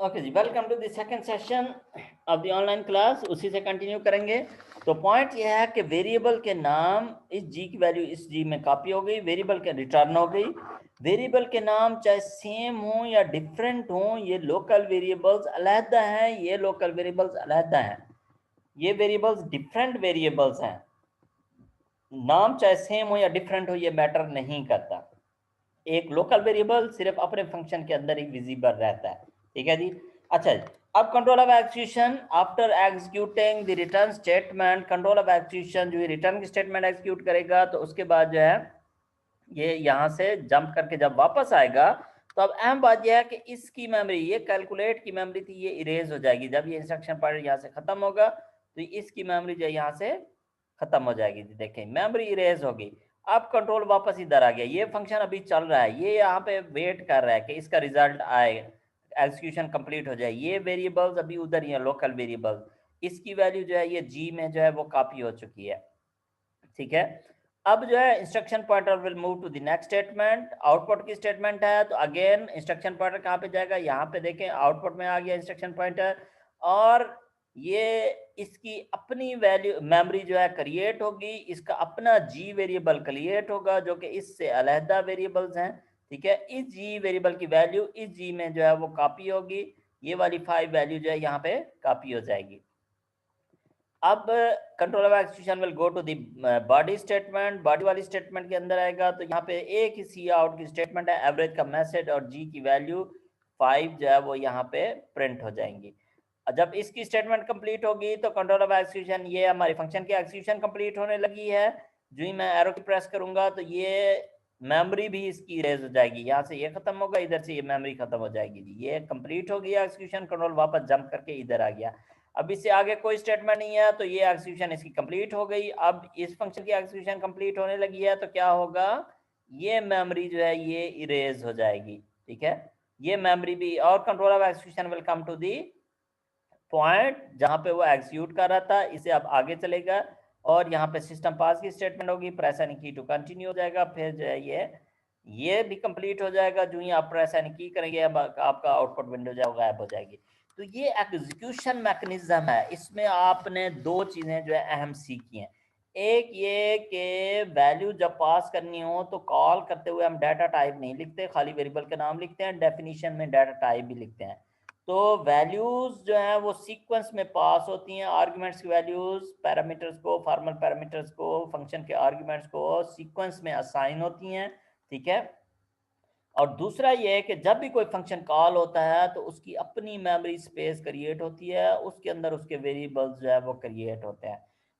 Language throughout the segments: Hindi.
ओके जी, welcome to the second session of the online class. उसी से कंटिन्यू करेंगे। तो पॉइंट यह है कि वेरिएबल के नाम, इस जी की वैल्यू इस जी में कॉपी हो गई, वेरिएबल के रिटर्न हो गई। वेरिएबल के नाम चाहे सेम हो या डिफरेंट हो, ये लोकल वेरिएबल्स अलहदा हैं, ये लोकल वेरिएबल्स अलहदा हैं। ये वेरिएबल्स डिफरेंट वेरिएबल्स हैं। नाम चाहे सेम हो या डिफरेंट हो, ये मैटर नहीं करता। एक लोकल वेरिएबल सिर्फ अपने फंक्शन के अंदर ही विजिबल रहता है। ठीक है जी। अच्छा जी, अब control of execution after executing the return statement. Control of execution जो रिटर्न की स्टेटमेंट एग्जीक्यूट करेगा, तो उसके बाद जो है ये यहाँ से जंप करके जब वापस आएगा, तो अब अहम बात यह है कि इसकी मेमोरी, ये कैलकुलेट की मेमोरी थी, ये इरेज हो जाएगी। जब ये इंस्ट्रक्शन पॉइंटर यहाँ से खत्म होगा, तो इसकी मेमोरी जो यहाँ से खत्म हो जाएगी। देखें, मेमोरी इरेज होगी। अब कंट्रोल वापस इधर आ गया। ये फंक्शन अभी चल रहा है, ये यहाँ पे वेट कर रहा है कि इसका रिजल्ट आए, एग्जीक्यूशन कंप्लीट हो जाए। ये वेरिएबल्स अभी उधर ही है, लोकल वेरिएबल्स। इसकी वैल्यू जो है ये जी में जो है वो कॉपी हो चुकी है। ठीक है। अब जो है instruction pointer will move to the next statement. Output की स्टेटमेंट है, तो अगेन इंस्ट्रक्शन पॉइंटर कहाँ पे जाएगा? यहाँ पे देखें, आउटपुट में आ गया इंस्ट्रक्शन पॉइंटर। और ये इसकी अपनी वैल्यू मेमोरी जो है क्रिएट होगी, इसका अपना जी वेरिएबल क्रिएट होगा, जो कि इससे अलहदा वेरिएबल्स हैं। ठीक है। इस जी वेरिएबल की वैल्यू इस जी में जो है वो कॉपी होगी। ये वाली 5 वैल्यू जो है यहाँ पे कॉपी हो जाएगी। अब control of execution will go to the body statement. Body वाली स्टेटमेंट के अंदर आएगा, तो यहाँ पे एक ही सी आउट की स्टेटमेंट है, एवरेज का मैसेज और जी की वैल्यू 5 जो है वो यहाँ पे प्रिंट हो जाएंगी। जब इसकी स्टेटमेंट कंप्लीट होगी, तो कंट्रोल ऑफ एग्जीक्यूशन, ये हमारी फंक्शन की एग्जीक्यूशन कंप्लीट होने लगी है। जो ही मैं एरो की प्रेस करूंगा, तो ये मेमोरी भी इसकी इरेज हो जाएगी। यहाँ से ये खत्म होगा, इधर से ये मेमोरी खत्म हो जाएगी जी। ये कंप्लीट हो गया एग्जीक्यूशन, कंट्रोल वापस जंप करके इधर आ गया। अब इससे आगे कोई स्टेटमेंट नहीं है, तो ये एग्जीक्यूशन इसकी कंप्लीट हो गई। अब इस फंक्शन की एग्जीक्यूशन कंप्लीट होने लगी है, तो क्या होगा? ये मेमोरी जो है ये इरेज हो जाएगी। ठीक है। ये मेमोरी भी, और control of execution will come to the point जहां पे वो एग्जीक्यूट कर रहा था, इसे अब आगे चलेगा। और यहाँ पे सिस्टम पास की स्टेटमेंट होगी, प्रेस एनी की टू कंटिन्यू हो जाएगा। फिर जो है ये भी कंप्लीट हो जाएगा। जो ही आप प्रेस एनी की करेंगे, अब आपका आउटपुट विंडो जो है गायब हो जाएगी। तो ये एग्जीक्यूशन मैकेनिज्म है। इसमें आपने दो चीजें जो है अहम सीखी हैं। एक ये कि वैल्यू जब पास करनी हो, तो कॉल करते हुए हम डाटा टाइप नहीं लिखते, खाली वेरिएबल के नाम लिखते हैं। डेफिनेशन में डाटा टाइप भी लिखते हैं। तो वैल्यूज जो है वो सीक्वेंस में पास होती हैं। आर्गुमेंट्स की वैल्यूज पैरामीटर्स को, फॉर्मल पैरामीटर्स को, फंक्शन के आर्गुमेंट्स को सीक्वेंस में असाइन होती हैं। ठीक है। और दूसरा ये है कि जब भी कोई फंक्शन कॉल होता है, तो उसकी अपनी मेमोरी स्पेस क्रिएट होती है, उसके अंदर उसके वेरिएबल्स जो है वो क्रिएट होते हैं।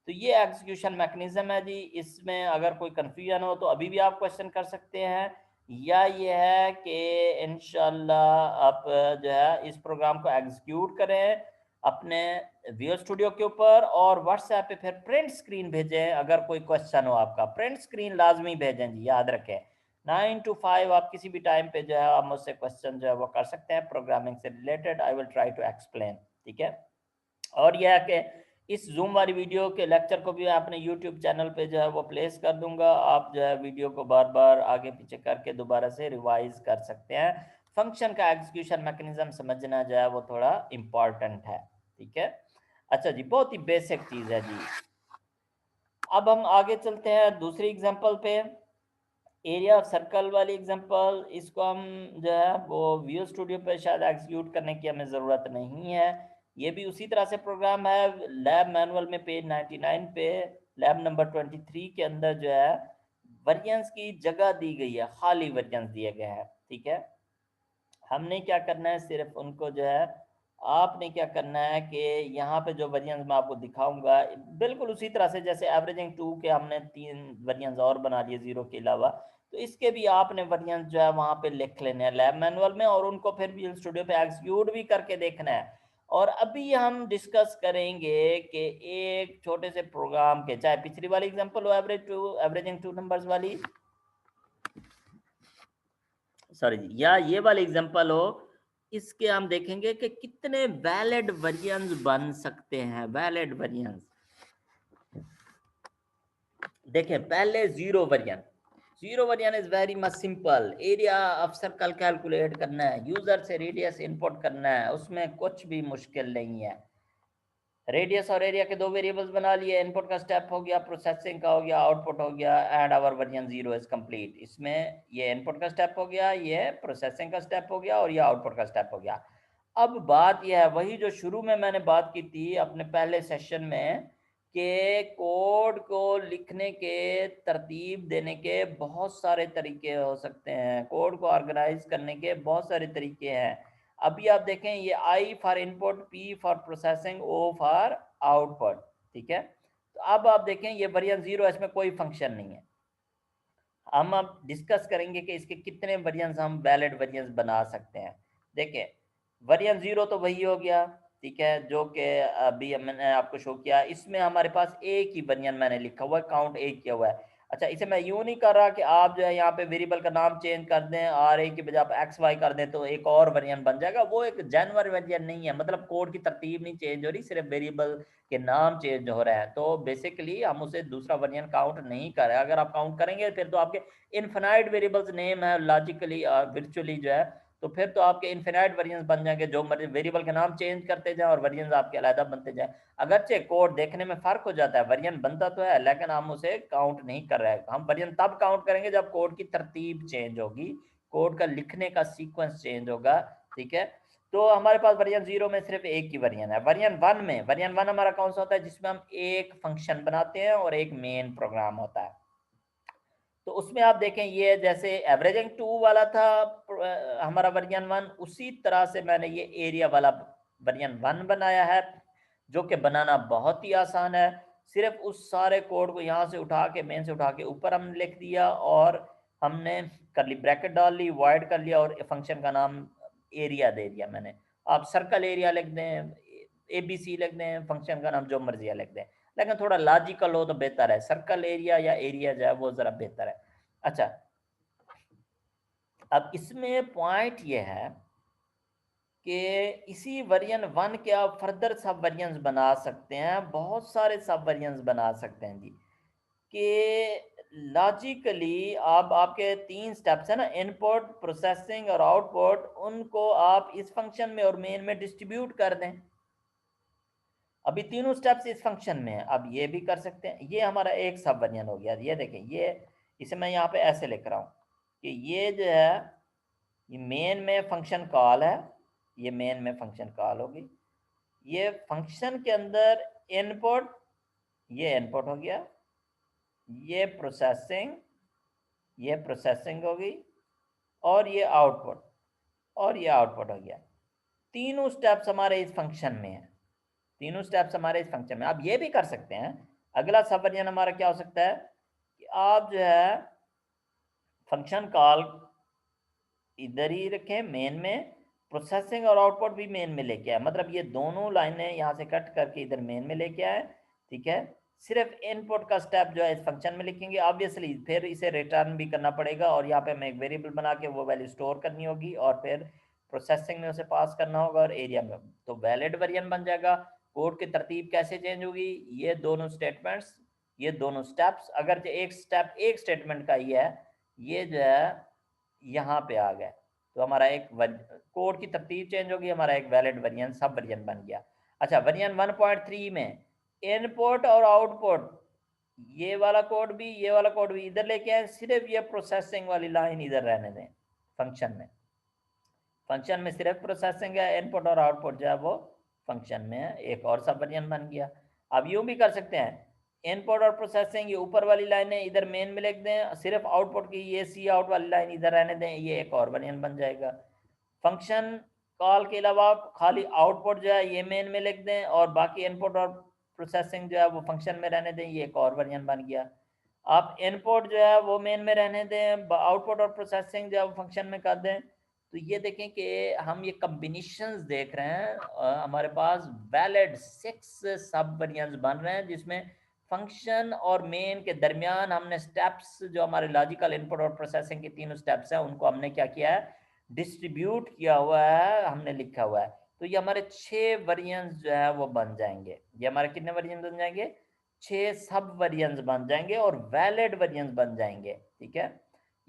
तो ये एग्जीक्यूशन मैकेनिज्म है जी। इसमें अगर कोई कंफ्यूजन हो, तो अभी भी आप क्वेश्चन कर सकते हैं, या ये है कि इंशाल्लाह आप जो है इस प्रोग्राम को एग्जीक्यूट करें अपने विजुअल स्टूडियो के ऊपर, और व्हाट्सएप पे फिर प्रिंट स्क्रीन भेजें। अगर कोई क्वेश्चन हो आपका, प्रिंट स्क्रीन लाजमी भेजें जी, याद रखें। 9 to 5 आप किसी भी टाइम पे जो है आप मुझसे क्वेश्चन जो है वो कर सकते हैं प्रोग्रामिंग से related. I will try to explain. ठीक है। और यह है कि इस जूम वाली वीडियो के लेक्चर को भी मैं अपने यूट्यूब चैनल पे जो है वो प्लेस कर दूंगा। आप जो है वीडियो को बार बार आगे पीछे करके दोबारा से रिवाइज कर सकते हैं। फंक्शन का एग्जीक्यूशन मैकेनिज्म समझना जो है वो थोड़ा इम्पॉर्टेंट है। ठीक है। अच्छा जी, बहुत ही बेसिक चीज है जी। अब हम आगे चलते हैं दूसरी एग्जांपल पे, एरिया ऑफ सर्कल वाली एग्जांपल। इसको हम जो है वो विजुअल स्टूडियो पे शायद एग्जीक्यूट करने की हमें ज़रूरत नहीं है। ये भी उसी तरह से प्रोग्राम है। लैब मैनुअल में पेज 99 पे लैब नंबर 23 के अंदर जो है वेरिएंस की जगह दी गई है, खाली वेरिएंस दिए गए हैं। ठीक है। हमने क्या करना है, सिर्फ उनको जो है आपने क्या करना है कि यहाँ पे जो वेरिएंस मैं आपको दिखाऊंगा, बिल्कुल उसी तरह से जैसे एवरेजिंग 2 के हमने 3 वेरिएंस और बना लिए 0 के अलावा, तो इसके भी आपने वेरिएंस जो है वहाँ पे लिख लेने हैं लैब मैनुअल में, और उनको फिर विजुअल स्टूडियो पे एग्जीक्यूट भी करके देखना है। और अभी हम डिस्कस करेंगे कि एक छोटे से प्रोग्राम के, चाहे पिछली वाली एग्जाम्पल हो एवरेजिंग 2 नंबर्स वाली, सॉरी जी, या ये वाली एग्जांपल हो, इसके हम देखेंगे कि कितने वैलिड वेरिएंस बन सकते हैं। वैलिड वेरिएंस देखें, पहले 0 variance, zero variant is very much simple. Area of circle calculate करना है, यूजर से रेडियस इनपुट करना है, उसमें कुछ भी मुश्किल नहीं है। रेडियस और एरिया के दो वेरिएबल्स बना लिए, इनपुट का स्टेप हो गया, प्रोसेसिंग का हो गया, आउटपुट हो गया, and our variant zero is complete. इसमें ये इनपुट का स्टेप हो गया, ये प्रोसेसिंग का स्टेप हो गया, और ये आउटपुट का स्टेप हो गया। अब बात यह है, वही जो शुरू में मैंने बात की थी अपने पहले सेशन में, कि कोड को लिखने के तरतीब देने के बहुत सारे तरीके हो सकते हैं, कोड को ऑर्गेनाइज करने के बहुत सारे तरीके हैं। अभी आप देखें, ये I for input, P for processing, O for output, ठीक है। तो अब आप देखें, ये वेरिएंट जीरो, इसमें कोई फंक्शन नहीं है। हम अब डिस्कस करेंगे कि इसके कितने वेरिएंट्स हम वैलिड वेरिएंट्स बना सकते हैं। देखिए, वेरिएंट जीरो तो वही हो गया, ठीक है, जो कि अभी मैंने आपको शो किया। इसमें हमारे पास एक ही वेरिएंट मैंने लिखा हुआ है, काउंट एक किया हुआ है। अच्छा, इसे मैं यूं नहीं कर रहा कि आप जो है यहाँ पे वेरिएबल का नाम चेंज कर दें और एक की बजाय आप एक्स वाई कर दें तो एक और वेरिएंट बन जाएगा। वो एक जेन्युइन वेरिएंट नहीं है, मतलब कोड की तरतीब नहीं चेंज हो रही, सिर्फ वेरिएबल के नाम चेंज हो रहे हैं। तो बेसिकली हम उसे दूसरा वेरिएंट काउंट नहीं कर रहे। अगर आप काउंट करेंगे फिर तो आपके इनफिनाइट वेरिएबल्स नेम है, लॉजिकली और वर्चुअली जो है, तो फिर तो आपके इनफिनाइट वेरिएंट्स बन जाएंगे, जो वेरिएबल के नाम चेंज करते जाए और वेरिएंट्स आपके अलग बनते जाए। अगरचे कोड देखने में फर्क हो जाता है, वेरिएंट बनता तो है, लेकिन हम उसे काउंट नहीं कर रहे हैं। हम वेरिएंट तब काउंट करेंगे जब कोड की तरतीब चेंज होगी, कोड का लिखने का सीक्वेंस चेंज होगा, ठीक है। तो हमारे पास वेरिएंट जीरो में सिर्फ एक ही वेरिएंट है। वेरिएंट वन में, वेरिएंट वन हमारा कौन सा होता है, जिसमें हम एक फंक्शन बनाते हैं और एक मेन प्रोग्राम होता है। तो उसमें आप देखें, ये जैसे एवरेजिंग टू वाला था हमारा वर्जन वन, उसी तरह से मैंने ये एरिया वाला वर्जन वन बनाया है, जो कि बनाना बहुत ही आसान है। सिर्फ उस सारे कोड को यहाँ से उठा के, मेन से उठा के ऊपर हमने लिख दिया, और हमने करली ब्रैकेट डाल ली, वाइड कर लिया, और फंक्शन का नाम एरिया दे दिया मैंने। आप सर्कल एरिया लिख दें, ABC लिख दें, फंक्शन का नाम जो मर्जी लिख दें, लेकिन थोड़ा लॉजिकल हो तो बेहतर है। सर्कल एरिया या एरिया जो है वो जरा बेहतर है। अच्छा, अब इसमें पॉइंट ये है कि इसी वेरिएंट वन के आप फर्दर सब वेरिएंट्स बना सकते हैं, बहुत सारे सब वेरिएंट्स बना सकते हैं जी। कि लॉजिकली आप, आपके तीन स्टेप्स है ना, इनपुट, प्रोसेसिंग और आउटपुट, उनको आप इस फंक्शन में और मेन में डिस्ट्रीब्यूट कर दें। अभी तीनों स्टेप्स इस फंक्शन में है, अब ये भी कर सकते हैं। ये हमारा एक सब वेरिएंट हो गया। ये देखें, ये इसे मैं यहाँ पे ऐसे लिख रहा हूँ कि ये जो है, ये मेन में फंक्शन कॉल है, ये मेन में फंक्शन कॉल होगी। ये फंक्शन के अंदर इनपुट, ये इनपुट हो गया, ये प्रोसेसिंग, ये प्रोसेसिंग होगी, और ये आउटपुट, और ये आउटपुट हो गया। तीनों स्टेप्स हमारे इस फंक्शन में है, तीनों स्टेप्स हमारे इस फंक्शन में। आप ये भी कर सकते हैं, अगला सब वर्जन हमारा क्या हो सकता है कि आप जो है फंक्शन कॉल इधर ही रखें मेन में, प्रोसेसिंग और आउटपुट भी मेन में लेके आए, मतलब ये दोनों लाइनें यहाँ से कट करके इधर मेन में लेके आए, ठीक है। सिर्फ इनपुट का स्टेप जो है इस फंक्शन में लिखेंगे, ऑब्वियसली फिर इसे रिटर्न भी करना पड़ेगा, और यहाँ पे हमें एक वेरिएबल बना के वो वैल्यू स्टोर करनी होगी, और फिर प्रोसेसिंग में उसे पास करना होगा, और एरिया में तो वैलिड वेरिएंट बन जाएगा। कोड की तरतीब कैसे चेंज होगी, ये दोनों स्टेटमेंट्स, ये दोनों स्टेप्स, अगर एक स्टेप एक स्टेटमेंट का ही है, ये जो है यहाँ पे आ गए, तो हमारा एक कोड की तरतीब चेंज होगी, हमारा एक वैलिड वेरिएंट सब वेरिएंट बन गया। अच्छा, वेरिएंट 1.3 में इनपुट और आउटपुट, ये वाला कोड भी, ये वाला कोड भी इधर लेके आए, सिर्फ ये प्रोसेसिंग वाली लाइन इधर रहने दें फंक्शन में। फंक्शन में सिर्फ प्रोसेसिंग है, इनपुट और आउटपुट जो है वो फंक्शन में है, एक और सब वेरिएंट बन गया। अब यूं भी कर सकते हैं, इनपुट और प्रोसेसिंग ये ऊपर वाली लाइनें इधर मेन में लिख दें, सिर्फ आउटपुट की ये सी आउट वाली लाइन इधर रहने दें, ये एक और वेरिएंट बन जाएगा। फंक्शन कॉल के अलावा खाली आउटपुट जो है ये मेन में लिख दें, और बाकी इनपुट और प्रोसेसिंग जो है वो फंक्शन में रहने दें, ये एक और वेरिएंट बन गया। आप इनपुट जो है वो मेन में रहने दें, आउटपुट और प्रोसेसिंग जो है वो फंक्शन में कर दें। तो ये देखें कि हम ये कम्बिनेशंस देख रहे हैं, हमारे पास वैलिड 6 सब वेरिएंट्स बन रहे हैं, जिसमें फंक्शन और मेन के दरमियान हमने स्टेप्स, जो हमारे लॉजिकल इनपुट और प्रोसेसिंग के तीनों स्टेप्स हैं, उनको हमने क्या किया है, डिस्ट्रीब्यूट किया हुआ है, हमने लिखा हुआ है। तो ये हमारे 6 वेरिएंट्स जो है वो बन जाएंगे। ये हमारे कितने वेरिएंट्स बन जाएंगे, 6 सब वेरिएंट्स बन जाएंगे, और वैलिड वेरिएंट्स बन जाएंगे, ठीक है।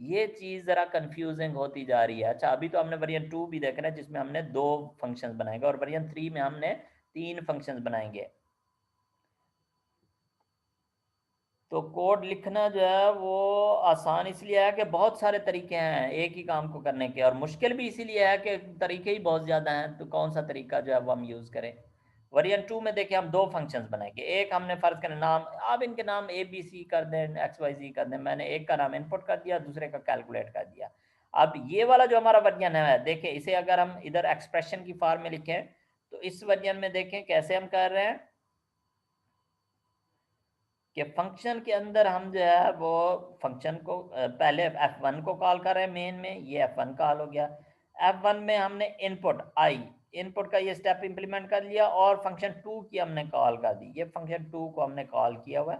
ये चीज जरा कंफ्यूजिंग होती जा रही है। अच्छा, अभी तो हमने वर्जन 2 भी देखना है जिसमें हमने 2 फंक्शंस बनाएंगे और वर्जन 3 में हमने 3 फंक्शंस बनाएंगे। तो कोड लिखना जो है वो आसान इसलिए है कि बहुत सारे तरीके हैं एक ही काम को करने के, और मुश्किल भी इसीलिए है कि तरीके ही बहुत ज़्यादा हैं। तो कौन सा तरीका जो है वो हम यूज़ करें। वर्जन 2 में देखिए हम 2 फंक्शंस बनाएंगे। एक हमने फ़र्ज़ करें नाम, आप इनके नाम ABC कर दें, XYZ कर दें। मैंने एक का नाम इनपुट कर दिया, दूसरे का कैलकुलेट कर दिया। अब ये वाला जो हमारा वर्जन है, देखिए इसे अगर हम इधर एक्सप्रेशन की फॉर्म में लिखें तो इस वर्जन में देखें कैसे हम कर रहे हैं कि फंक्शन के अंदर हम जो है वो फंक्शन को पहले f1 को कॉल कर रहे हैं मेन में, ये f1 कॉल हो गया। f1 में हमने इनपुट का ये स्टेप इंप्लीमेंट कर लिया और फंक्शन 2 की हमने कॉल कर दी, ये फंक्शन 2 को हमने कॉल किया हुआ है।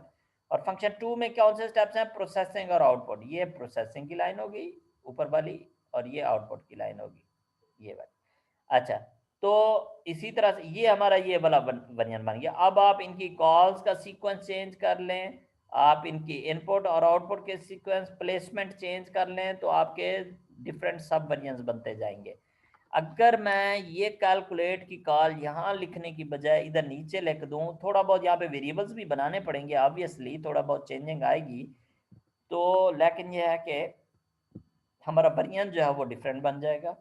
और फंक्शन 2 में कौन से स्टेप्स हैं, प्रोसेसिंग और आउटपुट। ये प्रोसेसिंग की लाइन होगी ऊपर वाली और ये आउटपुट की लाइन होगी ये वाली। अच्छा, तो इसी तरह से ये हमारा ये वाला वर्जन बन गया। अब आप इनकी कॉल्स का सीक्वेंस चेंज कर लें, आप इनकी इनपुट और आउटपुट के सीक्वेंस प्लेसमेंट चेंज कर लें तो आपके डिफरेंट सब वर्जन्स बनते जाएंगे। अगर मैं ये कैलकुलेट की कॉल यहाँ लिखने की बजाय इधर नीचे लिख दूँ, थोड़ा बहुत यहाँ पे वेरिएबल्स भी बनाने पड़ेंगे ऑब्वियसली, थोड़ा बहुत चेंजिंग आएगी तो, लेकिन यह है कि हमारा वर्जन जो है वो डिफरेंट बन जाएगा।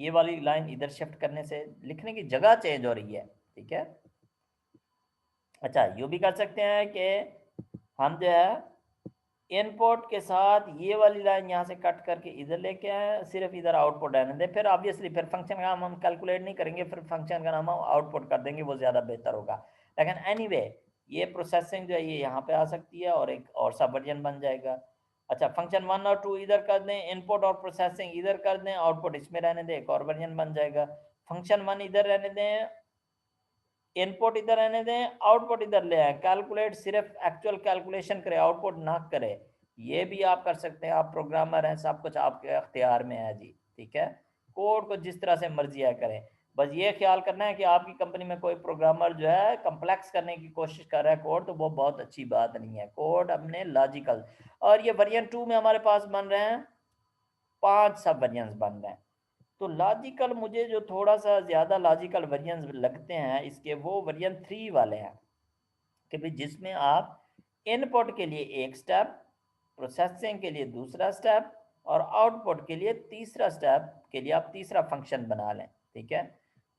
ये वाली लाइन इधर शिफ्ट करने से लिखने की जगह चेंज हो रही है, ठीक है। अच्छा, यूँ भी कर सकते हैं कि हम जो है इनपुट के साथ ये वाली लाइन यहाँ से कट करके इधर लेके आए, सिर्फ इधर आउटपुट रहने दें। फिर ऑब्वियसली फिर फंक्शन का नाम हम कैलकुलेट नहीं करेंगे, फिर फंक्शन का नाम हम आउटपुट कर देंगे, वो ज़्यादा बेहतर होगा। लेकिन एनीवे ये प्रोसेसिंग जो है ये यहाँ पे आ सकती है और एक और सब वर्जन बन जाएगा। अच्छा, फंक्शन 1 और 2 इधर कर दें, इनपुट और प्रोसेसिंग इधर कर दें, आउटपुट इसमें रहने दें, एक और वर्जन बन जाएगा। फंक्शन 1 इधर रहने दें, इनपुट इधर रहने दें, आउटपुट इधर ले आए, कैलकुलेट सिर्फ एक्चुअल कैलकुलेशन करे, आउटपुट ना करे। ये भी आप कर सकते हैं, आप प्रोग्रामर हैं, सब कुछ आपके अख्तियार में है जी, ठीक है। कोड को जिस तरह से मर्जी है करें, बस ये ख्याल करना है कि आपकी कंपनी में कोई प्रोग्रामर जो है कम्प्लेक्स करने की कोशिश कर रहा है कोड, तो वो बहुत अच्छी बात नहीं है। कोड अपने लॉजिकल, और ये वर्जन 2 में हमारे पास बन रहे हैं 5 सब वर्जन बन रहे हैं। तो लॉजिकल मुझे जो थोड़ा सा ज़्यादा लॉजिकल वर्जन लगते हैं इसके, वो वर्जन 3 वाले हैं कि भाई जिसमें आप इनपुट के लिए एक स्टेप, प्रोसेसिंग के लिए दूसरा स्टेप और आउटपुट के लिए तीसरा स्टेप के लिए आप तीसरा फंक्शन बना लें, ठीक है।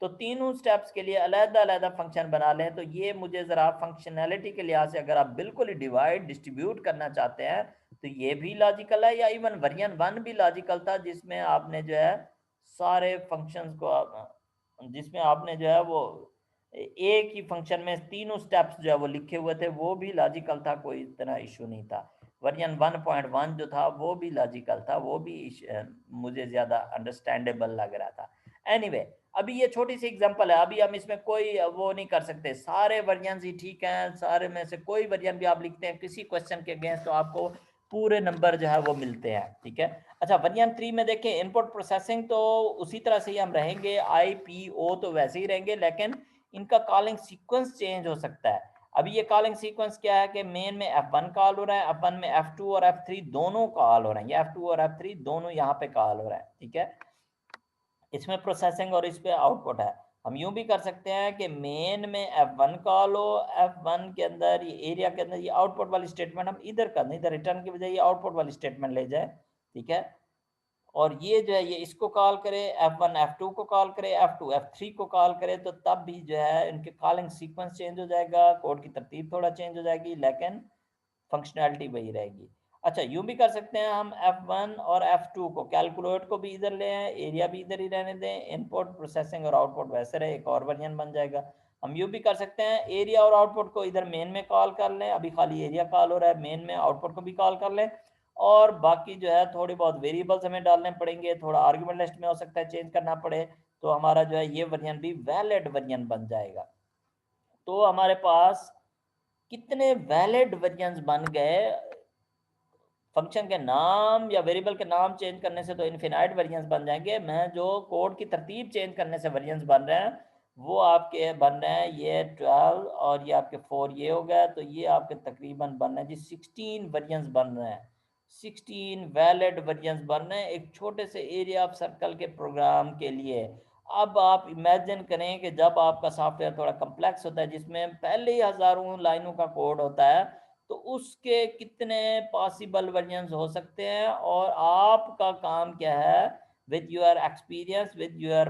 तो तीनों स्टेप्स के लिए अलग-अलग फंक्शन बना लें। तो ये मुझे ज़रा फंक्शनैलिटी के लिहाज से अगर आप बिल्कुल ही डिवाइड डिस्ट्रीब्यूट करना चाहते हैं तो ये भी लॉजिकल है, या इवन वर्जन 1 भी लॉजिकल था जिसमें आपने जो है सारे फंक्शंस को जिसमें आपने जो है वो एक ही फंक्शन में तीनों स्टेप्स जो है वो लिखे हुए थे, वो भी लॉजिकल था, कोई इतना इशू नहीं था। वर्जन 1.1 जो था वो भी लॉजिकल था, वो भी मुझे ज़्यादा अंडरस्टैंडेबल लग रहा था। एनीवे अभी ये छोटी सी एग्जांपल है, अभी हम इसमें कोई वो नहीं कर सकते, सारे वर्जन ही ठीक हैं, सारे में से कोई वर्जन भी आप लिखते हैं किसी क्वेश्चन के अगेंस्ट तो आपको पूरे नंबर जो है वो मिलते हैं, ठीक है। अच्छा, वर्जन 3 में देखें इनपुट प्रोसेसिंग तो उसी तरह से ही हम रहेंगे, IPO तो वैसे ही रहेंगे, लेकिन इनका कॉलिंग सीक्वेंस चेंज हो सकता है। अभी ये कॉलिंग सीक्वेंस क्या है कि मेन में F1 कॉल हो रहा है, F1 में F2 और F3 दोनों कॉल हो रहे हैं, ये F2 और F3 दोनों यहाँ पे कॉल हो रहा है, ठीक है। इसमें प्रोसेसिंग और इस पे आउटपुट है। हम यूं भी कर सकते हैं कि मेन में F1 कॉल हो, F1 के अंदर ये एरिया के अंदर ये आउटपुट वाली स्टेटमेंट हम इधर कर दें, इधर रिटर्न की बजाय ये आउटपुट वाली स्टेटमेंट ले जाए, ठीक है। और ये जो है ये इसको कॉल करे, F1 F2 को कॉल करे, F2 F3 को कॉल करे, तो तब भी जो है इनके कॉलिंग सीक्वेंस चेंज हो जाएगा, कोड की तरतीब थोड़ा चेंज हो जाएगी, लेकिन फंक्शनैलिटी वही रहेगी। अच्छा, यूँ भी कर सकते हैं हम F1 और F2 को, कैलकुलेट को भी इधर ले आए, एरिया भी इधर ही रहने दें, इनपुट प्रोसेसिंग और आउटपुट वैसे रहे, एक और वर्जन बन जाएगा। हम यूँ भी कर सकते हैं एरिया और आउटपुट को इधर मेन में कॉल कर लें, अभी खाली एरिया कॉल हो रहा है, मेन में आउटपुट को भी कॉल कर लें, और बाकी जो है थोड़ी बहुत वेरिएबल्स हमें डालने पड़ेंगे, थोड़ा आर्गुमेंट लिस्ट में हो सकता है चेंज करना पड़े, तो हमारा जो है ये वर्जन भी वैलिड वर्जन बन जाएगा। तो हमारे पास कितने वैलिड वर्जन्स बन गए। फंक्शन के नाम या वेरिएबल के नाम चेंज करने से तो इनफिनाइट वेरिएंस बन जाएंगे, मैं जो कोड की तरतीब चेंज करने से वेरिएंस बन रहे हैं वो आपके बन रहे हैं ये 12 और ये आपके 4 ये हो गया, तो ये आपके तकरीबन बन रहे हैं जी 16 वेरिएंस बन रहे हैं। 16 वैलिड वेरिएंस बनने एक छोटे से एरिया ऑफ सर्कल के प्रोग्राम के लिए। अब आप इमेजिन करें कि जब आपका सॉफ्टवेयर थोड़ा कम्प्लेक्स होता है, जिसमें पहले ही हजारों लाइनों का कोड होता है, तो उसके कितने पॉसिबल वेरिएंस हो सकते हैं। और आपका काम क्या है, with your experience, with your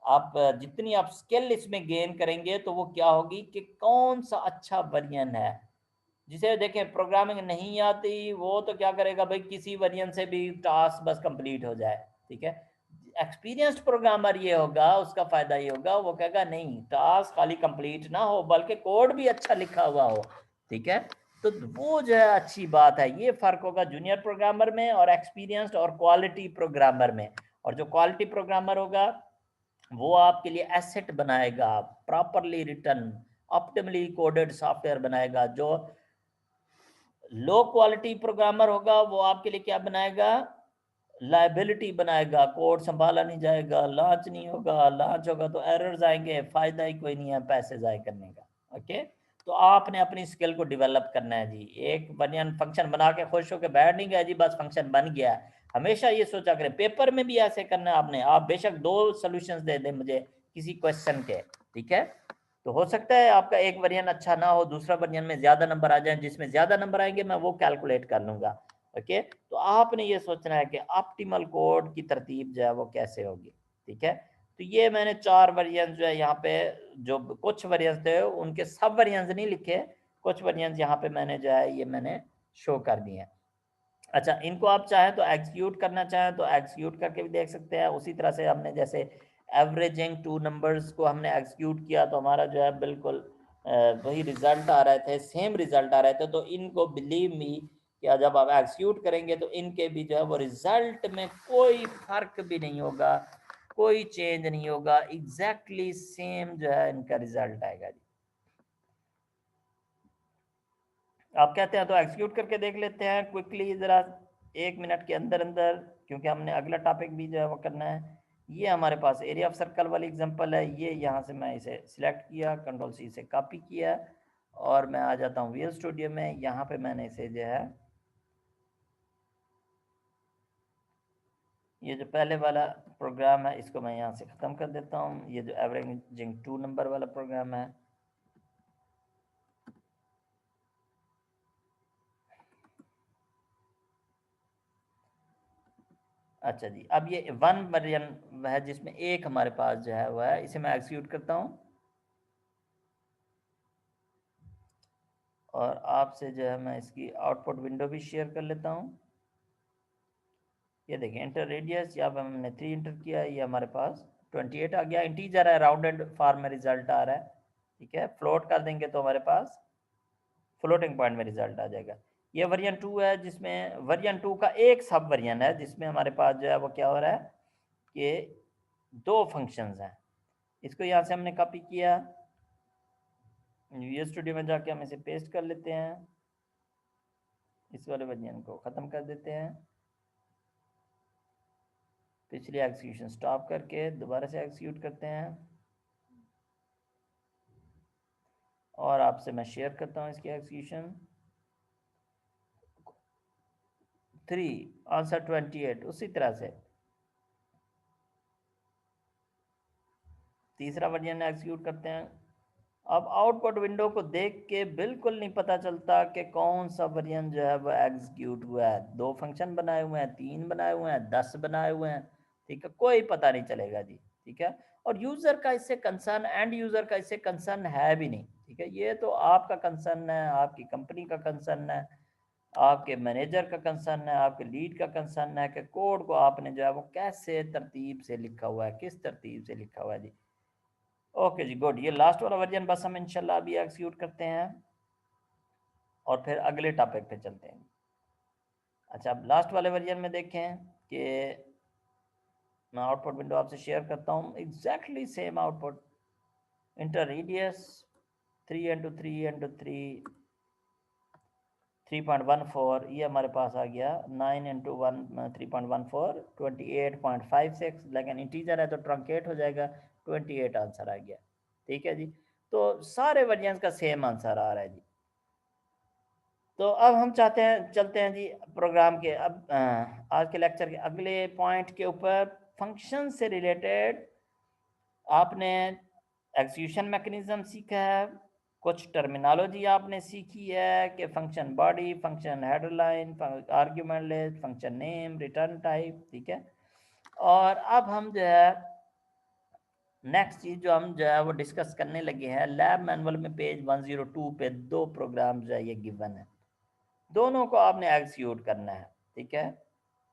आप जितनी आप स्किल इसमें गेन करेंगे, तो वो क्या होगी कि कौन सा अच्छा वेरिएंट है। जिसे देखें प्रोग्रामिंग नहीं आती, वो तो क्या करेगा भाई, किसी वेरिएंट से भी टास्क बस कंप्लीट हो जाए, ठीक है। एक्सपीरियंस्ड प्रोग्रामर ये होगा, उसका फायदा ये होगा, वो कहेगा नहीं, टास्क खाली कंप्लीट ना हो बल्कि कोड भी अच्छा लिखा हुआ हो, ठीक है। तो वो जो है अच्छी बात है। ये फर्क होगा जूनियर प्रोग्रामर में और एक्सपीरियंस्ड और क्वालिटी प्रोग्रामर में। और जो क्वालिटी प्रोग्रामर होगा, वो आपके लिए एसेट बनाएगा, properly written optimally coded software बनाएगा। जो लो क्वालिटी प्रोग्रामर होगा, वो आपके लिए क्या बनाएगा, लाइबिलिटी बनाएगा, कोड संभाला नहीं जाएगा, लॉन्च नहीं होगा, लॉन्च होगा तो एरर्स आएंगे, फायदा ही कोई नहीं है पैसे जाए करने का। ओके, तो आपने अपनी स्किल को डेवलप करना है जी। एक बनियान फंक्शन बना के खुश होकर बैठ नहीं गया जी, बस फंक्शन बन गया। हमेशा ये सोचा करें, पेपर में भी ऐसे करना है आपने। आप बेशक 2 सॉल्यूशंस दे दें मुझे किसी क्वेश्चन के, ठीक है, तो हो सकता है आपका एक वरियन अच्छा ना हो, दूसरा वरियन में ज्यादा नंबर आ जाए, जिसमें ज्यादा नंबर आएंगे मैं वो कैलकुलेट कर लूंगा। ओके, तो आपने ये सोचना है कि ऑप्टिमल कोड की तरतीब जो है वो कैसे होगी, ठीक है। तो ये मैंने 4 वेरिएंस जो है यहाँ पे, जो कुछ वेरिएंस थे उनके सब वेरिएंस नहीं लिखे, कुछ वेरिएंस यहाँ पे मैंने जो है ये मैंने शो कर दिए हैं। अच्छा, इनको आप चाहें तो एग्जीक्यूट करना चाहें तो एग्जीक्यूट करके भी देख सकते हैं। उसी तरह से हमने जैसे एवरेजिंग 2 नंबर्स को हमने एग्जीक्यूट किया तो हमारा जो है बिल्कुल वही रिजल्ट आ रहे थे, सेम रिजल्ट आ रहे थे। तो इनको बिलीव मी कि जब आप एग्जीक्यूट करेंगे तो इनके भी जो है वो रिजल्ट में कोई फर्क भी नहीं होगा, कोई चेंज नहीं होगा, एग्जैक्टली सेम जो है इनका रिजल्ट आएगा जी। आप कहते हैं तो एग्जीक्यूट करके देख लेते हैं क्विकली ज़रा, 1 मिनट के अंदर अंदर, क्योंकि हमने अगला टॉपिक भी जो है वो करना है। ये हमारे पास एरिया ऑफ सर्कल वाली एग्जांपल है। ये यहाँ से मैं इसे सिलेक्ट किया, कंट्रोल सी से कॉपी किया, और मैं आ जाता हूँ विजुअल स्टूडियो में। यहाँ पे मैंने इसे जो है, ये जो पहले वाला प्रोग्राम है इसको मैं यहाँ से ख़त्म कर देता हूँ। ये जो एवरेजिंग 2 नंबर वाला प्रोग्राम है, अच्छा जी। अब ये 1 वर्जन है जिसमें एक हमारे पास जो है वह है, इसे मैं एग्जीक्यूट करता हूँ और आपसे जो है मैं इसकी आउटपुट विंडो भी शेयर कर लेता हूँ। ये देखिए इंटर रेडियस, यहाँ पे हमने 3 इंटर किया, ये हमारे पास 28 आ गया। इंटीजर है, राउंडेड फॉर्म में रिजल्ट आ रहा है, ठीक है। फ्लोट कर देंगे तो हमारे पास फ्लोटिंग पॉइंट में रिजल्ट आ जाएगा। ये वर्जन 2 है, जिसमें वर्जन 2 का एक सब वर्जन है जिसमें हमारे पास जो है वो क्या हो रहा है कि 2 फंक्शंस हैं। इसको यहाँ से हमने कॉपी किया, विजुअल स्टूडियो में जाके हम इसे पेस्ट कर लेते हैं, इस वाले वर्जन को ख़त्म कर देते हैं, पिछली एग्जीक्यूशन स्टॉप करके दोबारा से एग्जीक्यूट करते हैं, और आपसे मैं शेयर करता हूँ इसकी एग्जीक्यूशन। 3 आंसर 28, उसी तरह से तीसरा वर्जन एग्जीक्यूट करते हैं। अब आउटपुट विंडो को देख के बिल्कुल नहीं पता चलता कि कौन सा वर्जन जो है वो एग्जीक्यूट हुआ है। 2 फंक्शन बनाए हुए हैं, 3 बनाए हुए हैं, 10 बनाए हुए हैं, ठीक है, कोई पता नहीं चलेगा जी, ठीक है। और यूज़र का इससे कंसर्न, एंड यूज़र का इससे कंसर्न है भी नहीं, ठीक है। ये तो आपका कंसर्न है, आपकी कंपनी का कंसर्न है, आपके मैनेजर का कंसर्न है, आपके लीड का कंसर्न है कि कोड को आपने जो है वो कैसे तरतीब से लिखा हुआ है, किस तरतीब से लिखा हुआ है जी। ओके जी, गुड। ये लास्ट वाला वर्जन बस हम इंशाल्लाह अभी एग्जीक्यूट करते हैं और फिर अगले टॉपिक पे चलते हैं। अच्छा, अब लास्ट वाले वर्जन में देखें कि मैं आउटपुट विंडो आपसे शेयर करता हूँ, exactly same output. Inter radius 3 into 3 into 3 3.14, ये हमारे पास आ गया। 9 इंटू 1 3.14 28.56, लेकिन इंटीजर है तो ट्रंकेट हो जाएगा, 28 आंसर आ गया, ठीक है जी। तो सारे वर्जन का सेम आंसर आ रहा है जी। तो अब हम चलते हैं जी प्रोग्राम के अब आज के लेक्चर के अगले पॉइंट के ऊपर। फंक्शन से रिलेटेड आपने एग्जीक्यूशन मैकेनिज्म सीखा है, कुछ टर्मिनोलॉजी आपने सीखी है कि function body, function header line, argument list, function name, return type, ठीक है। और अब हम जो है नेक्स्ट चीज़ जो हम जो है वो डिस्कस करने लगे हैं, लैब मैनुअल में पेज 102 पे दो प्रोग्राम जो है ये गिवन है, दोनों को आपने एग्जीक्यूट करना है, ठीक है।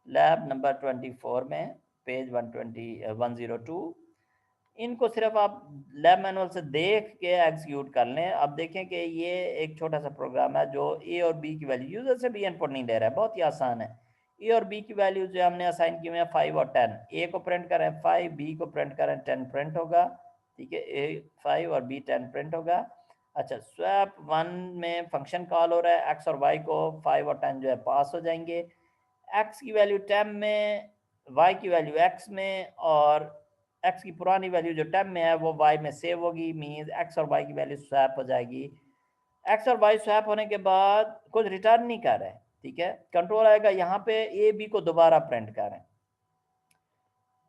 लैब नंबर 24 में पेज 102, इनको सिर्फ आप लैब मैनुअल से देख के एग्जीक्यूट कर लें। अब देखें कि ये एक छोटा सा प्रोग्राम है जो ए और बी की वैल्यू, यूजर से भी इनपुट नहीं ले रहा है, बहुत ही आसान है। ए और बी की वैल्यू जो हमने असाइन की हुई है 5 और 10, ए को प्रिंट करें 5, बी को प्रिंट करें 10 प्रिंट होगा, ठीक है। ए 5 और बी 10 प्रिंट होगा। अच्छा, स्वैप 1 में फंक्शन कॉल हो रहा है, एक्स और वाई को 5 और 10 जो है पास हो जाएंगे, एक्स की वैल्यू 10 में, वाई की वैल्यू एक्स में, और एक्स की पुरानी वैल्यू जो 10 में है वो वाई में सेव होगी, मीन्स एक्स और वाई की वैल्यू स्वैप हो जाएगी। एक्स और वाई स्वैप होने के बाद कुछ रिटर्न नहीं कर रहे हैं, ठीक है। कंट्रोल आएगा यहाँ पे ए बी को दोबारा प्रिंट करें।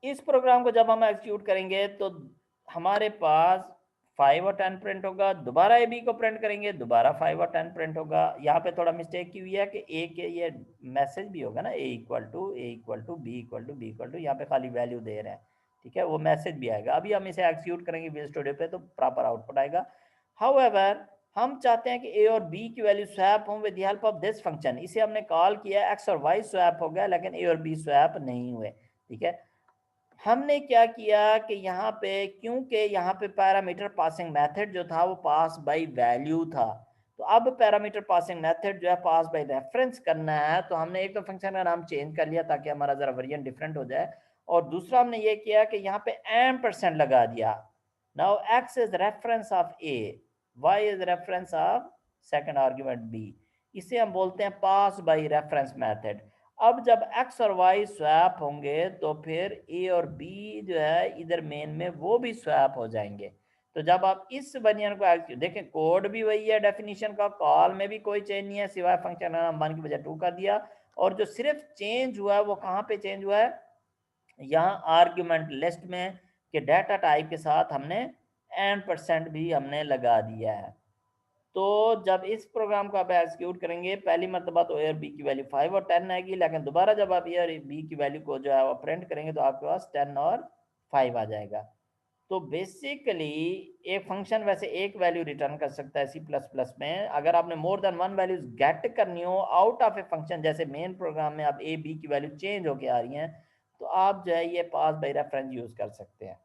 इस प्रोग्राम को जब हम एग्जीक्यूट करेंगे तो हमारे पास 5 और 10 प्रिंट होगा, दोबारा ए बी को प्रिंट करेंगे, दोबारा 5 और 10 प्रिंट होगा। यहाँ पे थोड़ा मिस्टेक की हुई है कि ए के ये मैसेज भी होगा ना, a equal to b equal to b equal to, यहाँ पे खाली वैल्यू दे रहे हैं, ठीक है, वो मैसेज भी आएगा। अभी हम इसे एग्जीक्यूट करेंगे विजुअल स्टूडियो पे तो प्रॉपर आउटपुट आएगा। हाउएवर हम चाहते हैं कि ए और बी की वैल्यू स्वैप हों with the help of this function. इसे हमने कॉल किया, एक्स और वाई स्वैप हो गया, लेकिन ए और बी स्वैप नहीं हुए, ठीक है। हमने क्या किया कि यहाँ पे, क्योंकि यहाँ पे पैरामीटर पासिंग मेथड जो था वो पास बाय वैल्यू था, तो अब पैरामीटर पासिंग मेथड जो है पास बाय रेफरेंस करना है, तो हमने एक तो फंक्शन का नाम चेंज कर लिया ताकि हमारा जरा वेरिएंट डिफरेंट हो जाए, और दूसरा हमने ये किया कि यहाँ पे एम% लगा दिया। Now X is reference of A, Y is reference of second argument B, इसे हम बोलते हैं पास बाय रेफरेंस मेथड। अब जब x और y स्वैप होंगे तो फिर a और b जो है इधर मेन में वो भी स्वैप हो जाएंगे। तो जब आप इस बनियन को देखें, कोड भी वही है, डेफिनेशन का कॉल में भी कोई चेंज नहीं है सिवाय फंक्शन नाम 1 की बजाय 2 कर दिया, और जो सिर्फ चेंज हुआ है वो कहाँ पे चेंज हुआ है, यहाँ आर्ग्यूमेंट लिस्ट में, कि डाटा टाइप के साथ हमने एम% भी हमने लगा दिया है। तो जब इस प्रोग्राम को आप एग्जीक्यूट करेंगे, पहली मरतबा तो ए और बी की वैल्यू 5 और 10 आएगी, लेकिन दोबारा जब आप ए और बी की वैल्यू को जो है वो प्रिंट करेंगे तो आपके पास 10 और 5 आ जाएगा। तो बेसिकली एक फंक्शन वैसे एक वैल्यू रिटर्न कर सकता है सी प्लस प्लस में। अगर आपने मोर देन 1 वैल्यूज गेट करनी हो आउट ऑफ ए फंक्शन, जैसे मेन प्रोग्राम में आप ए बी की वैल्यू चेंज होके आ रही हैं, तो आप जो है ये पास बाय रेफरेंस यूज कर सकते हैं।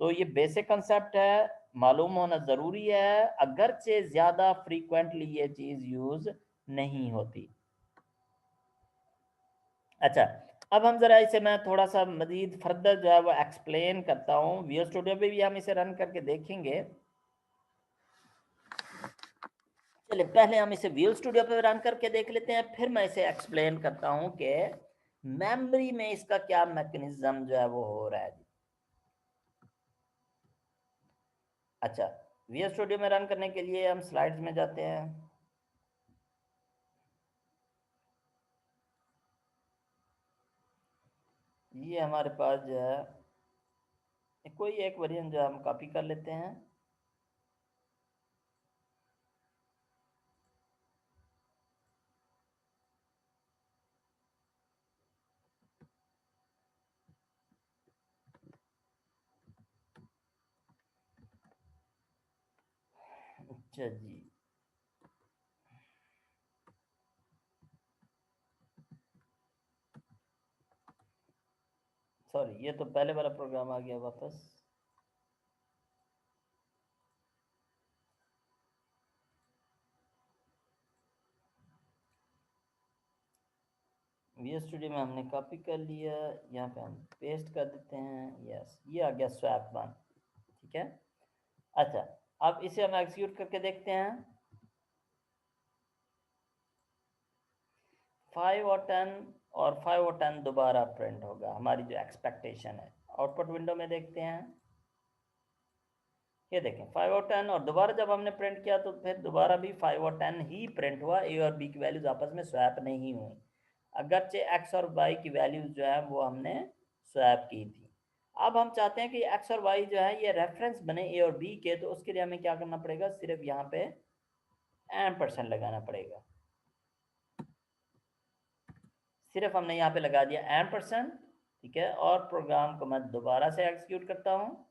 तो ये बेसिक कंसेप्ट है, मालूम होना ज़रूरी है, अगरचे ज़्यादा फ्रीक्वेंटली ये चीज़ यूज़ नहीं होती। अच्छा, अब हम ज़रा इसे, मैं थोड़ा सा मज़ीद फर्दर जो है वो एक्सप्लेन करता हूँ। विजुअल स्टूडियो पे भी हम इसे रन करके देखेंगे। चलिए पहले हम इसे विजुअल स्टूडियो पे रन करके देख लेते हैं, फिर मैं इसे एक्सप्लेन करता हूँ कि मेमोरी में इसका क्या मैकेनिज्म जो है वो हो रहा है। अच्छा, विजुअल स्टूडियो में रन करने के लिए हम स्लाइड्स में जाते हैं। ये हमारे पास जो है कोई एक वर्जन जो हम कॉपी कर लेते हैं। अच्छा जी, सॉरी, ये तो पहले वाला प्रोग्राम आ गया वापस। वी स्टूडियो में हमने कॉपी कर लिया, यहाँ पे हम पेस्ट कर देते हैं। यस, ये आ गया स्वैप 1, ठीक है। अच्छा, अब इसे हम एग्जीक्यूट करके देखते हैं। 5 और 10, और 5 और 10 दोबारा प्रिंट होगा, हमारी जो एक्सपेक्टेशन है। आउटपुट विंडो में देखते हैं ये देखें 5 और 10, और दोबारा जब हमने प्रिंट किया तो फिर दोबारा भी 5 और 10 ही प्रिंट हुआ, ए और बी की वैल्यूज आपस में स्वैप नहीं हुई, अगरचे एक्स और वाई की वैल्यूज जो है वो हमने स्वैप की थी। अब हम चाहते हैं कि एक्स और वाई जो है ये रेफरेंस बने ए और बी के, तो उसके लिए हमें क्या करना पड़ेगा, सिर्फ यहाँ पे %, लगाना पड़ेगा। सिर्फ हमने यहाँ पे लगा दिया %, ठीक है। और प्रोग्राम को मैं दोबारा से एग्जीक्यूट करता हूँ।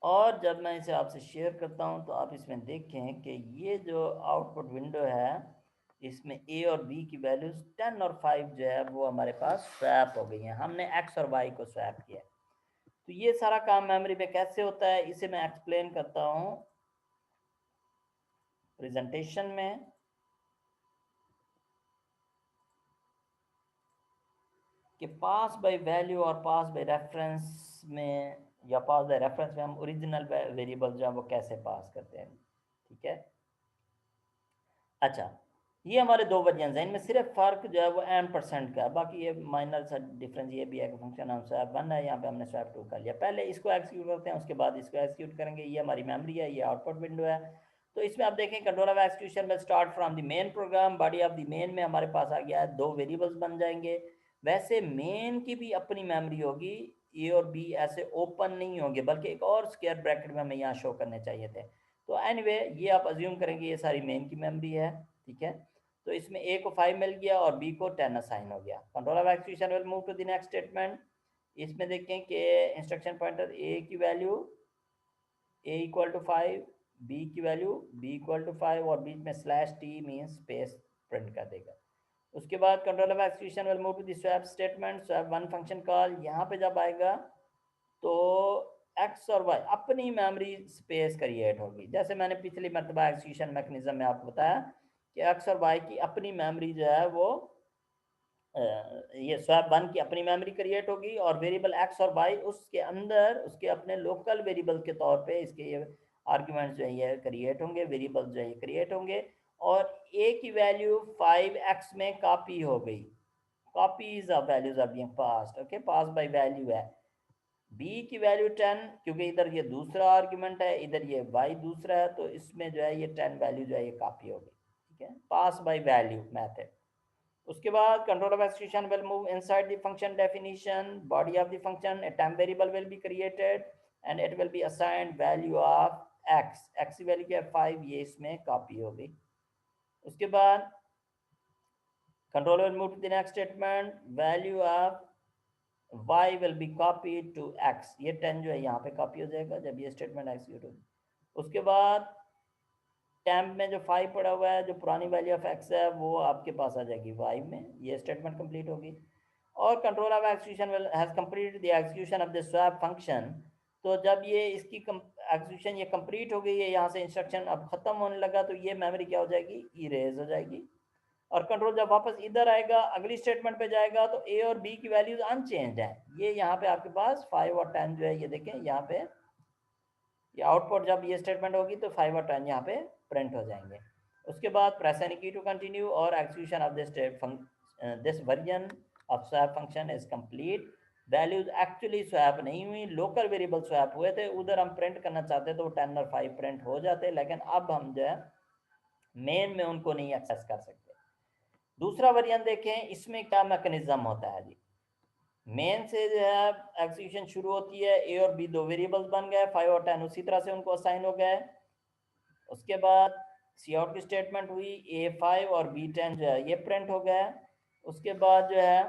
और जब मैं इसे आपसे शेयर करता हूँ तो आप इसमें देखें कि ये जो आउटपुट विंडो है इसमें ए और बी की वैल्यूज 10 और 5 जो है वो हमारे पास स्वैप हो गई हैं, हमने एक्स और वाई को स्वैप किया। तो ये सारा काम मेमोरी पे कैसे होता है इसे मैं एक्सप्लेन करता हूँ प्रेजेंटेशन में। कि पास बाय वैल्यू और पास बाय रेफरेंस में, या पास बाय रेफरेंस में हम ओरिजिनल वेरिएबल जो है वो कैसे पास करते हैं, ठीक है। अच्छा, ये हमारे दो वेरिएंस हैं, इनमें सिर्फ फ़र्क जो है वो %, का है, बाकी ये माइनर सा डिफरेंस ये भी है कि फंक्शन हम स्वैप 1 है, यहाँ पे हमने स्वैप 2 कर लिया। पहले इसको एक्सिक्यूट करते हैं, उसके बाद इसको एक्सिक्यूट करेंगे। ये हमारी मेमोरी है, ये आउटपुट विंडो है। तो इसमें आप देखें control of execution will start from the main program, body of the main में हमारे पास आ गया है 2 वेरिएबल्स बन जाएंगे। वैसे मेन की भी अपनी मेमोरी होगी, ए और बी ऐसे ओपन नहीं होंगे, बल्कि एक और स्क्वायर ब्रैकेट में हमें यहाँ शो करने चाहिए थे। तो एनीवे ये आप अज्यूम करेंगे ये सारी मेन की मेमोरी है, ठीक है। तो इसमें ए को 5 मिल गया और बी को 10 असाइन हो गया। Control of execution will move to the next statement. इसमें देखें कि इंस्ट्रक्शन पॉइंटर ए की value A equal to 5, B की वैल्यू बी इक्वल टू 5 और बीच में /t मीन्स स्पेस प्रिंट कर देगा। उसके बाद control of execution will move to the swap statement, swap 1 function call. यहाँ पे जब आएगा तो एक्स और वाई अपनी मेमोरी स्पेस क्रिएट होगी, जैसे मैंने पिछली मरतबा एक्सिक्यूशन मैकेनिज्म में आपको बताया कि एक्स और वाई की अपनी मेमोरी जो है वो ये स्वैप 1 की अपनी मेमोरी क्रिएट होगी, और वेरिएबल एक्स और वाई उसके अंदर उसके अपने लोकल वेरिएबल के तौर पे इसके ये आर्ग्यूमेंट्स जो है ये क्रिएट होंगे, वेरिएबल जो है ये क्रिएट होंगे। और ए की वैल्यू 5x में कॉपी हो गई, copies of values are being passed, okay, pass by value है। बी की वैल्यू 10, क्योंकि इधर ये दूसरा आर्ग्यूमेंट है, इधर ये y दूसरा है, तो इसमें जो है ये 10 वैल्यू जो है ये कॉपी हो गई, ठीक है, पास बाय वैल्यू मेथड। उसके बाद control of execution will move inside the function definition, body of the function, A time variable will be created and it will be assigned value of x की वैल्यू क्या है 5, ये इसमें कॉपी हो गई। उसके बाद control will move to the next statement, value of y will be copied to x, ये 10 जो है यहाँ पे कॉपी हो जाएगा जब ये स्टेटमेंट एक्सिक्यूट होगी। उसके बाद टैम्प में जो 5 पड़ा हुआ है, जो पुरानी वैल्यू ऑफ x है, वो आपके पास आ जाएगी y में, ये स्टेटमेंट कंप्लीट होगी। और control of execution will has completed the execution of the swap function, तो जब ये इसकी एक्सिक्यूशन ये कंप्लीट हो गई है, यहाँ से इंस्ट्रक्शन अब खत्म होने लगा, तो ये मेमोरी क्या हो जाएगी, इरेज हो जाएगी। और कंट्रोल जब वापस इधर आएगा अगली स्टेटमेंट पे जाएगा तो ए और बी की वैल्यूज अनचेंज्ड है, ये यहाँ पे आपके पास 5 और 10 जो है ये देखें यहाँ पे, ये आउटपुट जब ये स्टेटमेंट होगी तो 5 और 10 यहाँ पे प्रिंट हो जाएंगे। उसके बाद प्रेस एनी की टू कंटिन्यू, और execution of this version of swap function is complete. Values actually swap नहीं हुई, लोकल वेरिएबल स्वैप हुए थे, उधर हम प्रिंट करना चाहते तो 10 और 5 प्रिंट हो जाते, लेकिन अब हम जो है मेन में उनको नहीं एक्सेस कर सकते। दूसरा वेरिएंट देखें, इसमें क्या मैकेनिज्म होता है जी। मेन से जो है एक्सिक्यूशन शुरू होती है, ए और बी दो वेरिएबल्स बन गए, 5 और 10 उसी तरह से उनको असाइन हो गए। उसके बाद सी आउट की स्टेटमेंट हुई, A5 और B10 जो है ये प्रिंट हो गया। उसके बाद जो है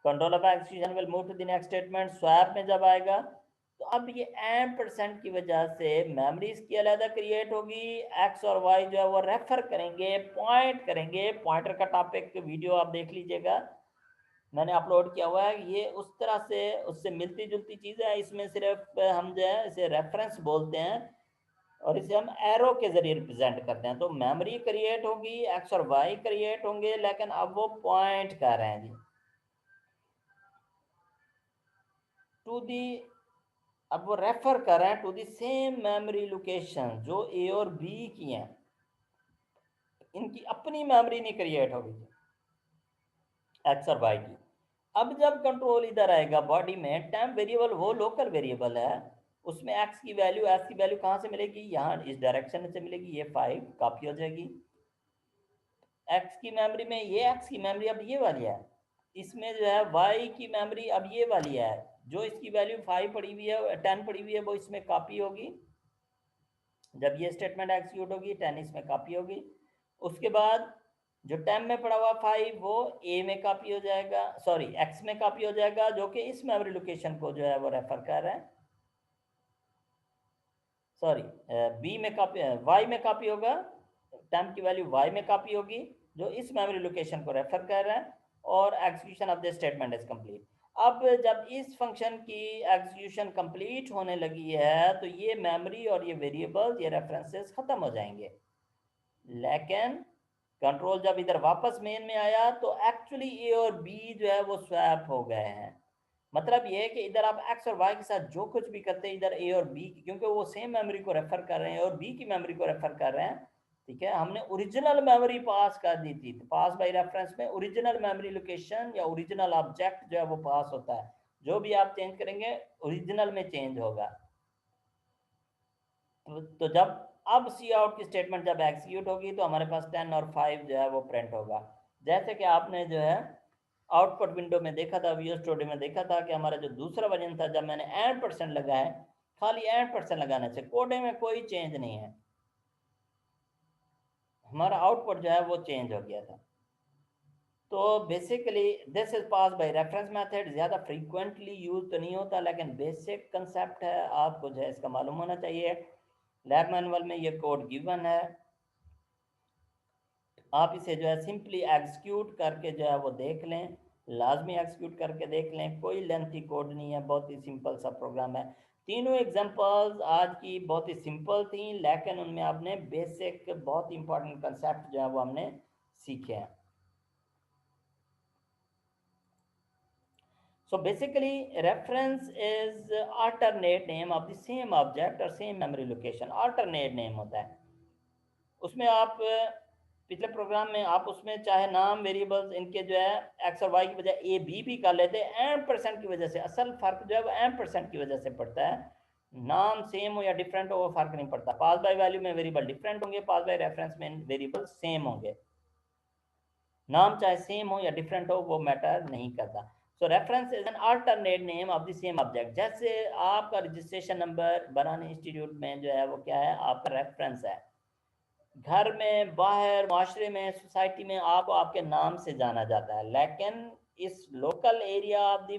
control of execution will move to the next statement, swap में जब आएगा तो अब ये %, की वजह से मेमोरी इसकी अलग क्रिएट होगी, एक्स और वाई जो है वो रेफर करेंगे, पॉइंट करेंगे। पॉइंटर का टॉपिक वीडियो आप देख लीजिएगा, मैंने अपलोड किया हुआ है। ये उस तरह से उससे मिलती जुलती चीज़ है, इसमें सिर्फ हम जो है इसे रेफरेंस बोलते हैं और इसे हम एरो के जरिए रिप्रेजेंट करते हैं। तो मेमोरी क्रिएट होगी, एक्स और वाई क्रिएट होंगे, लेकिन अब वो पॉइंट कर रहे हैं जी टू दी, अब वो रेफर कर रहे हैं to the same memory location जो ए और बी की हैं, इनकी अपनी मेमोरी नहीं क्रिएट होगी एक्स और वाई की। अब जब कंट्रोल इधर आएगा बॉडी में, टेम्प वेरिएबल वो लोकल वेरिएबल है, उसमें एक्स की वैल्यू कहाँ से मिलेगी, यहाँ इस डायरेक्शन से मिलेगी, ये 5 कॉपी हो जाएगी। एक्स की मेमोरी में ये एक्स की मेमोरी अब ये वाली है, इसमें जो है वाई की मेमोरी अब ये वाली है, जो इसकी वैल्यू 5 पड़ी हुई है, 10 पड़ी हुई है, वो इसमें कॉपी होगी। जब ये स्टेटमेंट एग्जीक्यूट होगी 10 इसमें कॉपी होगी। उसके बाद जो 10 में पड़ा हुआ 5 वो ए में कॉपी हो जाएगा, सॉरी एक्स में कॉपी हो जाएगा, जो कि इस मेमोरी लोकेशन को जो है वो रेफर कर रहा है, सॉरी बी में कॉपी, वाई में कॉपी होगा, टेम्प की वैल्यू वाई में कॉपी होगी, जो इस मेमोरी लोकेशन को रेफर कर रहा है, और execution of the statement is complete. अब जब इस फंक्शन की एग्जीक्यूशन कंप्लीट होने लगी है तो ये मेमोरी और ये वेरिएबल्स, ये रेफरेंसेस खत्म हो जाएंगे। लेकिन कंट्रोल जब इधर वापस मेन में आया तो एक्चुअली ए और बी जो है वो स्वैप हो गए हैं। मतलब ये है कि इधर आप एक्स और वाई के साथ जो कुछ भी करते हैं, इधर ए और बी, क्योंकि वो सेम मेमोरी को रेफर कर रहे हैं और बी की मेमोरी को रेफर कर रहे हैं, ठीक है। हमने ओरिजिनल मेमोरी पास कर दी थी, तो पास बाय रेफरेंस में ओरिजिनल मेमोरी लोकेशन या ओरिजिनल ऑब्जेक्ट जो है वो पास होता है, जो भी आप चेंज करेंगे ओरिजिनल में चेंज होगा। तो जब अब सी आउट की स्टेटमेंट जब एग्जीक्यूट होगी तो हमारे पास 10 और 5 जो है वो प्रिंट होगा। जैसे कि आपने जो है आउटपुट विंडो में देखा था, विजुअल स्टूडियो में देखा था कि हमारा जो दूसरा वर्जन था, जब मैंने %% लगाया, खाली %% लगाने से कोडिंग में कोई चेंज नहीं है, हमारा आउटपुट जो है वो चेंज हो गया था। तो basically this is pass by reference method, ज़्यादा फ्रीक्वेंटली यूज तो नहीं होता, लेकिन बेसिक कंसेप्ट है, आपको जो है इसका मालूम होना चाहिए। लैब मैनुअल में ये कोड गिवन है, आप इसे जो है सिंपली एग्जीक्यूट करके जो है वो देख लें, लाजमी एग्जीक्यूट करके देख लें, कोई लेंथी कोड नहीं है, बहुत ही सिंपल सा प्रोग्राम है। तीनों एग्जांपल्स आज की बहुत ही सिंपल थी, लेकिन उनमें आपने बेसिक बहुत इंपॉर्टेंट कंसेप्ट जो है वो हमने सीखे हैं। So basically reference is alternate name of the same object or same memory location, alternate name होता है उसमें। आप पिछले प्रोग्राम में आप उसमें चाहे नाम वेरिएबल्स इनके जो है एक्स और वाई की बजाय ए बी भी कर लेते हैं, %% की वजह से, असल फर्क जो है वो %% की वजह से पड़ता है, नाम सेम हो या डिफरेंट हो वो फर्क नहीं पड़ता। पास बाय वैल्यू में वेरिएबल डिफरेंट होंगे, पास बाय रेफरेंस में वेरिएबल सेम होंगे, नाम चाहे सेम हो या डिफरेंट हो वो मैटर नहीं करता। So reference is an alternate name of the same object. जैसे आपका रजिस्ट्रेशन नंबर बनाने इंस्टीट्यूट में जो है वो क्या है, आपका रेफरेंस है, घर में, बाहर, माशरे में, सोसाइटी में आपको आपके नाम से जाना जाता है, लेकिन इस local area of the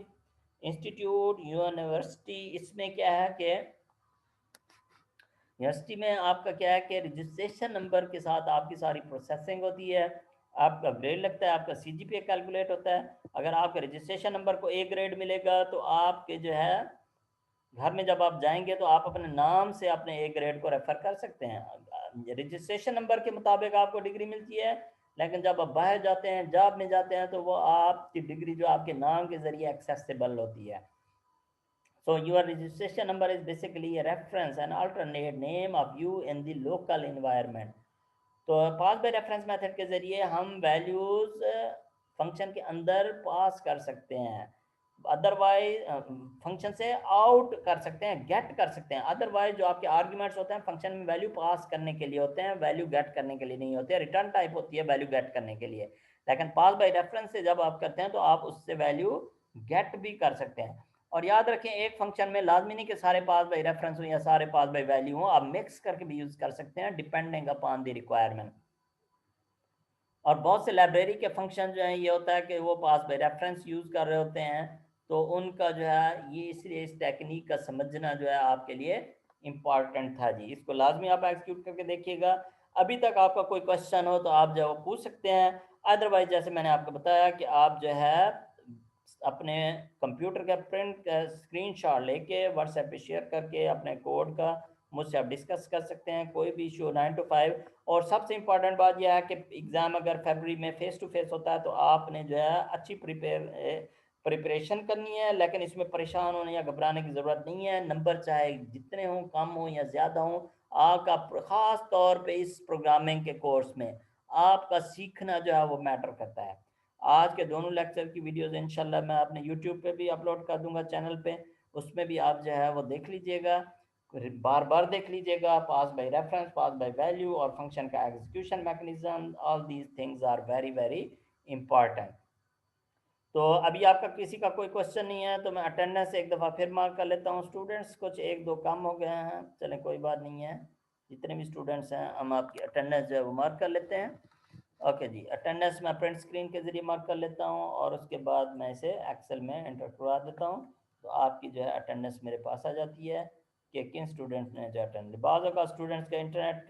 institute, university, इसमें क्या है कि यूनिवर्सिटी में आपका क्या है कि रजिस्ट्रेशन नंबर के साथ आपकी सारी प्रोसेसिंग होती है, आपका ग्रेड लगता है, आपका सीजीपीए कैलकुलेट होता है। अगर आपके रजिस्ट्रेशन नंबर को ए ग्रेड मिलेगा तो आपके जो है घर में जब आप जाएंगे तो आप अपने नाम से अपने ए ग्रेड को रेफर कर सकते हैं, रजिस्ट्रेशन नंबर के मुताबिक आपको डिग्री मिलती है। लेकिन जब आप बाहर जाते हैं, जॉब में जाते हैं, तो वो आपकी डिग्री जो आपके नाम के जरिए एक्सेसिबल होती है। So your registration number is basically a reference, an alternate name of you in the local environment. तो पास बाय रेफरेंस मेथड के जरिए हम वैल्यूज फंक्शन के अंदर पास कर सकते हैं, अदरवाइज फंक्शन से आउट कर सकते हैं, गेट कर सकते हैं। अदरवाइज जो आपके आर्ग्यूमेंट्स होते हैं फंक्शन में वैल्यू पास करने के लिए होते हैं, वैल्यू गेट करने के लिए नहीं होते, रिटर्न टाइप होती है वैल्यू गेट करने के लिए। लेकिन पास बाय रेफरेंस से जब आप करते हैं तो आप उससे वैल्यू गेट भी कर सकते हैं। और याद रखें एक फंक्शन में लाजमी नहीं कि सारे पास बाय रेफरेंस हो या सारे पास बाय वैल्यू हो, आप मिक्स करके भी यूज कर सकते हैं डिपेंडिंग अपॉन द रिक्वायरमेंट। और बहुत से लाइब्रेरी के फंक्शन जो हैं ये होता है कि वो पास बाय रेफरेंस यूज कर रहे होते हैं, तो उनका जो है ये, इसलिए इस टेक्निक का समझना जो है आपके लिए इम्पॉर्टेंट था जी। इसको लाजमी आप एक्सिक्यूट करके देखिएगा। अभी तक आपका कोई क्वेश्चन हो तो आप जो पूछ सकते हैं, अदरवाइज जैसे मैंने आपको बताया कि आप जो है अपने कंप्यूटर का प्रिंट स्क्रीनशॉट लेके व्हाट्सएप पे शेयर करके अपने कोड का मुझसे आप डिस्कस कर सकते हैं, कोई भी इशू 9 to 5। और सबसे इम्पॉर्टेंट बात यह है कि एग्ज़ाम अगर फरवरी में फेस टू फेस होता है तो आपने जो है अच्छी प्रिपरेशन करनी है, लेकिन इसमें परेशान होने या घबराने की ज़रूरत नहीं है। नंबर चाहे जितने हों, कम हों या ज़्यादा हों, आपका ख़ास तौर पे इस प्रोग्रामिंग के कोर्स में आपका सीखना जो है वो मैटर करता है। आज के दोनों लेक्चर की वीडियोस इंशाल्लाह मैं अपने यूट्यूब पे भी अपलोड कर दूंगा चैनल पे, उसमें भी आप जो है वो देख लीजिएगा, बार बार देख लीजिएगा। Pass by reference, pass by value और फंक्शन का execution mechanism, all these things are very very important. तो अभी आपका किसी का कोई क्वेश्चन नहीं है तो मैं अटेंडेंस एक दफ़ा फिर मार्क कर लेता हूँ। स्टूडेंट्स कुछ एक दो कम हो गए हैं, चलें कोई बात नहीं है, जितने भी स्टूडेंट्स हैं हम आपकी अटेंडेंस जो है वो मार्क कर लेते हैं। ओके जी, अटेंडेंस मैं प्रिंट स्क्रीन के ज़रिए मार्क कर लेता हूँ और उसके बाद मैं इसे एक्सेल में एंटर करवा देता हूँ। तो आपकी जो है अटेंडेंस मेरे पास आ जाती है कि किन स्टूडेंट्स ने जो अटेंड। बाज़ का स्टूडेंट्स का इंटरनेट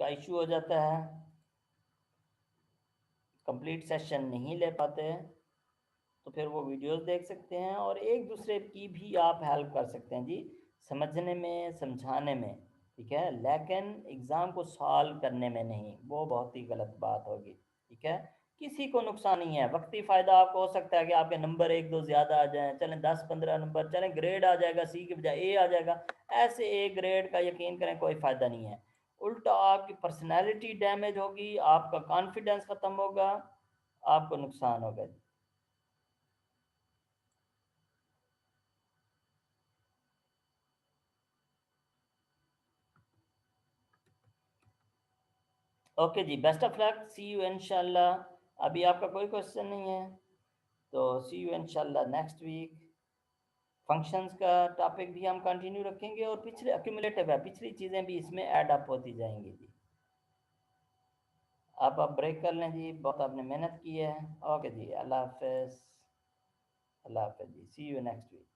का इशू हो जाता है, कंप्लीट सेशन नहीं ले पाते, तो फिर वो वीडियोस देख सकते हैं और एक दूसरे की भी आप हेल्प कर सकते हैं जी, समझने में, समझाने में, ठीक है, लेकिन एग्ज़ाम को सॉल्व करने में नहीं, वो बहुत ही गलत बात होगी, ठीक है। किसी को नुकसान नहीं है, वक्ती फ़ायदा आपको हो सकता है कि आपके नंबर एक दो ज़्यादा आ जाएं, चलें 10-15 नंबर, चलें ग्रेड आ जाएगा, सी की बजाय ए आ जाएगा, ऐसे ए ग्रेड का यकीन करें कोई फ़ायदा नहीं है, उल्टा आपकी पर्सनैलिटी डैमेज होगी, आपका कॉन्फिडेंस ख़त्म होगा, आपको नुकसान होगा। ओके जी, best of luck, see you इंशाल्लाह। अभी आपका कोई क्वेश्चन नहीं है तो सी यू इंशाल्लाह नेक्स्ट वीक। फंक्शंस का टॉपिक भी हम कंटिन्यू रखेंगे और पिछले एक्यूमुलेटिव है, पिछली चीज़ें भी इसमें ऐड अप होती जाएंगी जी। आप ब्रेक कर लें जी, बहुत आपने मेहनत की है। ओके जी, अल्लाह हाफिज़, अल्लाह हाफिज़ जी, सी यू नेक्स्ट वीक।